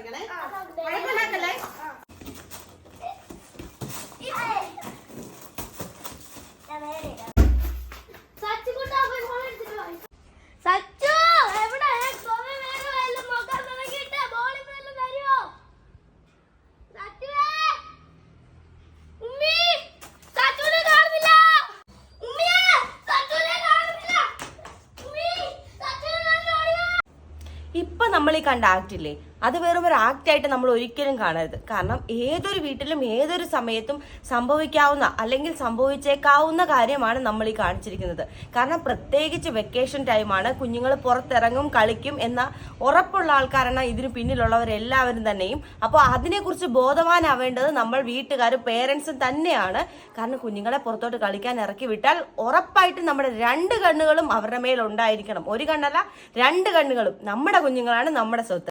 കളിക്കണേ. വഴക്കുണ്ടാക്കല്ലേ? സച്ചു എവിടെ കൊറേ നേരമായല്ലോ നോക്കാൻ തുടങ്ങിയിട്ട് ബോളിൽ വല്ലതും തരുമോ? സച്ചുവേ ഉമ്മി സച്ചുവിനെ കാണുന്നില്ല. ഉമ്മിയെ സച്ചുവിനെ കാണുന്നില്ല. ഉമ്മി സച്ചുവിനെ കാണുന്നില്ല. ഇപ്പൊ നമ്മൾ ഈ കണ്ട ആക്ടില്ലേ, അത് വെറും ഒരു ആക്റ്റായിട്ട് നമ്മൾ ഒരിക്കലും കാണരുത്. കാരണം ഏതൊരു വീട്ടിലും ഏതൊരു സമയത്തും സംഭവിക്കാവുന്ന അല്ലെങ്കിൽ സംഭവിച്ചേക്കാവുന്ന കാര്യമാണ് നമ്മൾ ഈ കാണിച്ചിരിക്കുന്നത്. കാരണം പ്രത്യേകിച്ച് വെക്കേഷൻ ടൈമാണ്, കുഞ്ഞുങ്ങൾ പുറത്തിറങ്ങും കളിക്കും എന്ന ഉറപ്പുള്ള ആൾക്കാരാണ് ഇതിന് പിന്നിലുള്ളവരെല്ലാവരും തന്നെയും. അപ്പോൾ അതിനെക്കുറിച്ച് ബോധവാനാവേണ്ടത് നമ്മൾ വീട്ടുകാരും പേരൻസും തന്നെയാണ്. കാരണം കുഞ്ഞുങ്ങളെ പുറത്തോട്ട് കളിക്കാൻ ഇറക്കി വിട്ടാൽ ഉറപ്പായിട്ടും നമ്മുടെ 2 കണ്ണുകളും അവരുടെ മേലുണ്ടായിരിക്കണം. 1 കണ്ണല്ല, 2 കണ്ണുകളും. നമ്മുടെ കുഞ്ഞുങ്ങളാണ് നമ്മുടെ സ്വത്ത്.